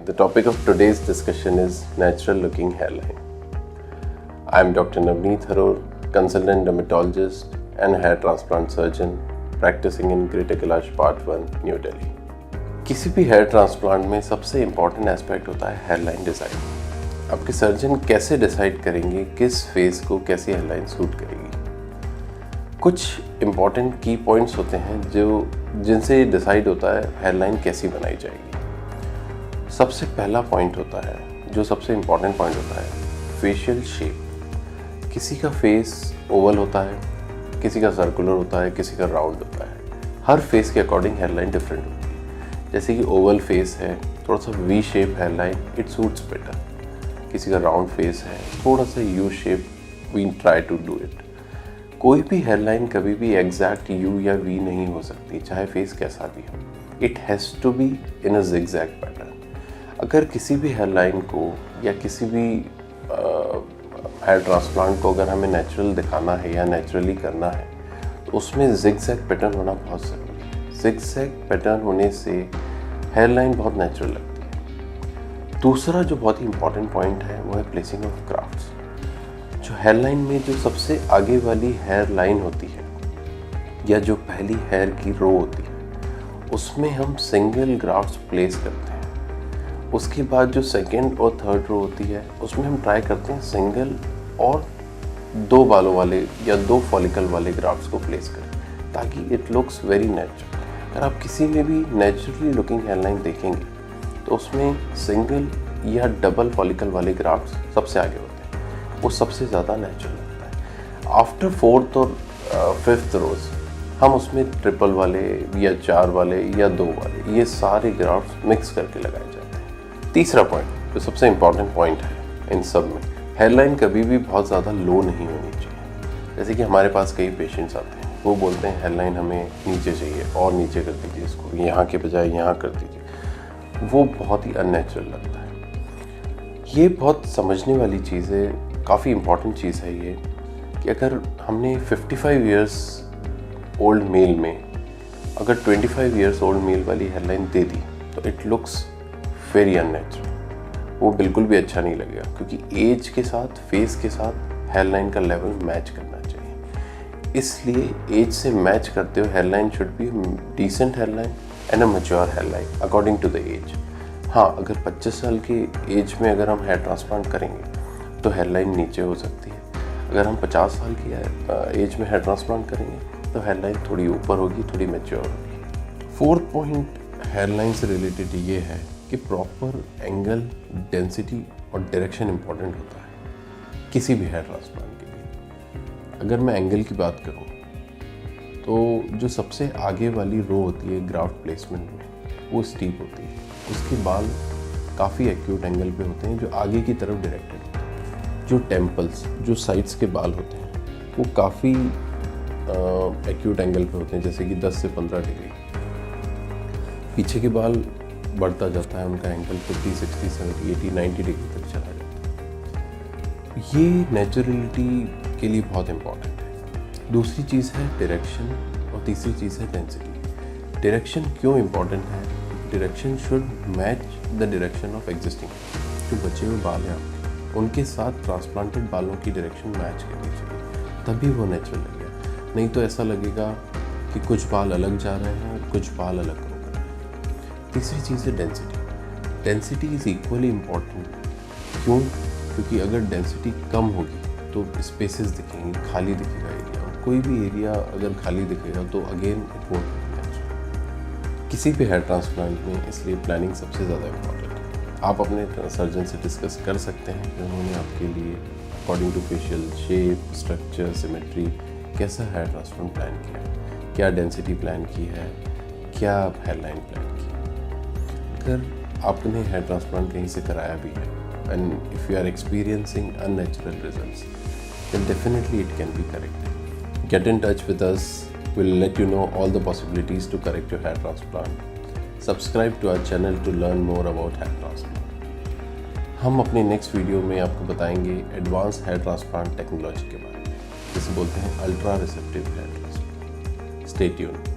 the topic of today's discussion is natural looking hairline. I am Dr. Navneet Haror, consultant dermatologist and hair transplant surgeon practicing in Greater Kailash Part 1, New Delhi. किसी भी hair transplant में सबसे important aspect होता है hairline design. आपके surgeon कैसे decide करेंगे किस फेस को कैसी हेयरलाइन सूट करेगी। कुछ इम्पॉर्टेंट की पॉइंट्स होते हैं जिनसे डिसाइड होता है हेयरलाइन कैसी बनाई जाएगी। सबसे पहला पॉइंट होता है, जो सबसे इम्पॉर्टेंट पॉइंट होता है, फेशियल शेप। किसी का फेस ओवल होता है, किसी का सर्कुलर होता है, किसी का राउंड होता है। हर फेस के अकॉर्डिंग हेयरलाइन डिफरेंट होती है। जैसे कि ओवल फेस है, थोड़ा सा V shape hairline, it suits better. किसी का राउंड फेस है, थोड़ा सा U shape, we try to do it. कोई भी हेयरलाइन कभी भी एग्जैक्ट यू या वी नहीं हो सकती, चाहे फेस कैसा भी हो। It has to be in a zigzag pattern. अगर किसी भी हेयरलाइन को या किसी भी हेयर ट्रांसप्लांट को अगर हमें नेचुरल दिखाना है या नेचुरली करना है तो उसमें जिगजैग पैटर्न होना बहुत ज़रूरी है। जिगजैग पैटर्न होने से हेयरलाइन बहुत नेचुरल लगती है। दूसरा जो बहुत ही इंपॉर्टेंट पॉइंट है वो है प्लेसिंग ऑफ ग्राफ्ट्स। जो हेयरलाइन में जो सबसे आगे वाली हेयर लाइन होती है या जो पहली हेयर की रो होती है उसमें हम सिंगल ग्राफ्ट्स प्लेस करते हैं। उसके बाद जो सेकंड और थर्ड रो होती है उसमें हम ट्राई करते हैं सिंगल और 2 बालों वाले या 2 फॉलिकल वाले ग्राफ्ट्स को प्लेस करें ताकि इट लुक्स वेरी नेचुरल। अगर आप किसी में भी नेचुरली लुकिंग हेयरलाइन देखेंगे तो उसमें सिंगल या डबल फॉलिकल वाले ग्राफ्ट्स सबसे आगे होते हैं, वो सबसे ज़्यादा नेचुरल लगता है। आफ्टर 4th और 5th रोज हम उसमें ट्रिपल वाले या 4 वाले या 2 वाले ये सारे ग्राफ्ट्स मिक्स करके लगाए जाते हैं। तीसरा पॉइंट जो सबसे इम्पॉर्टेंट पॉइंट है इन सब में, हेयरलाइन कभी भी बहुत ज़्यादा लो नहीं होनी चाहिए। जैसे कि हमारे पास कई पेशेंट्स आते हैं, वो बोलते हैं हेयरलाइन हमें नीचे चाहिए और नीचे कर दीजिए, इसको यहाँ के बजाय यहाँ कर दीजिए। वो बहुत ही अननेचुरल लगता है। ये बहुत समझने वाली चीज़ है, काफ़ी इम्पॉर्टेंट चीज़ है ये कि अगर हमने 55 इयर्स ओल्ड मेल में अगर 25 इयर्स ओल्ड मेल वाली हेयरलाइन दे दी तो इट लुक्स वेरी अननेचुरल। वो बिल्कुल भी अच्छा नहीं लगेगा, क्योंकि एज के साथ फेस के साथ हेयरलाइन का लेवल मैच करना चाहिए। इसलिए एज से मैच करते हुए hairline should be decent hairline and a mature hairline according to the age. हाँ, अगर 25 साल के एज में अगर हम हेयर ट्रांसप्लांट करेंगे तो हेयरलाइन नीचे हो सकती है। अगर हम 50 साल की एज में हेयर ट्रांसप्लांट करेंगे तो हेयरलाइन थोड़ी ऊपर होगी, थोड़ी मैच्योर होगी। 4th पॉइंट हेयरलाइन से रिलेटेड ये है कि प्रॉपर एंगल, डेंसिटी और डायरेक्शन इंपॉर्टेंट होता है किसी भी हेयर ट्रांसप्लांट के लिए। अगर मैं एंगल की बात करूँ तो जो सबसे आगे वाली रो होती है ग्राफ्ट प्लेसमेंट में वो स्टीप होती है। उसके बाल काफ़ी एक्यूट एंगल पे होते हैं जो आगे की तरफ डायरेक्टेड होते हैं। जो टेम्पल्स, जो साइड्स के बाल होते हैं वो काफ़ी एक्यूट एंगल पे होते हैं, जैसे कि 10 से 15 डिग्री। पीछे के बाल बढ़ता जाता है, उनका एंगल 50, 60, 70, 80, 90 डिग्री तक चला जाता है। ये नेचुरलिटी के लिए बहुत इम्पॉर्टेंट है। दूसरी चीज़ है डायरेक्शन और तीसरी चीज़ है डेंसिटी। डायरेक्शन क्यों इम्पॉर्टेंट है? Direction should match the direction of existing. जो बचे हुए बाल हैं आपके, उनके साथ ट्रांसप्लांटेड बालों की डायरेक्शन मैच करनी चाहिए, तभी वो नेचुरल लगेगा। नहीं तो ऐसा लगेगा कि कुछ बाल अलग जा रहे हैं और कुछ बाल अलग हो रहे हैं। तीसरी चीज़ है density. Density is equally important. क्यों? क्योंकि अगर डेंसिटी कम होगी तो स्पेसेस दिखेंगे, खाली दिखेगा एरिया। कोई भी एरिया अगर खाली दिखेगा तो again it won't be natural किसी भी हेयर ट्रांसप्लांट में। इसलिए प्लानिंग सबसे ज़्यादा इम्पॉर्टेंट है। आप अपने सर्जन से डिस्कस कर सकते हैं कि उन्होंने आपके लिए according to facial shape, structure, symmetry कैसा हेयर ट्रांसप्लांट प्लान किया है, क्या डेंसिटी प्लान की है, क्या हेयरलाइन प्लान की है। अगर आपने हेयर ट्रांसप्लांट कहीं से कराया भी है and if you are experiencing unnatural results then definitely it can be corrected. Get in touch with us. We'll let you know all the possibilities to correct your hair transplant. Subscribe to our channel to learn more about hair transplant. हम अपने next video में आपको बताएंगे advance hair transplant technology के बारे में, जिसे बोलते हैं ultra receptive hair transplant. Stay tuned.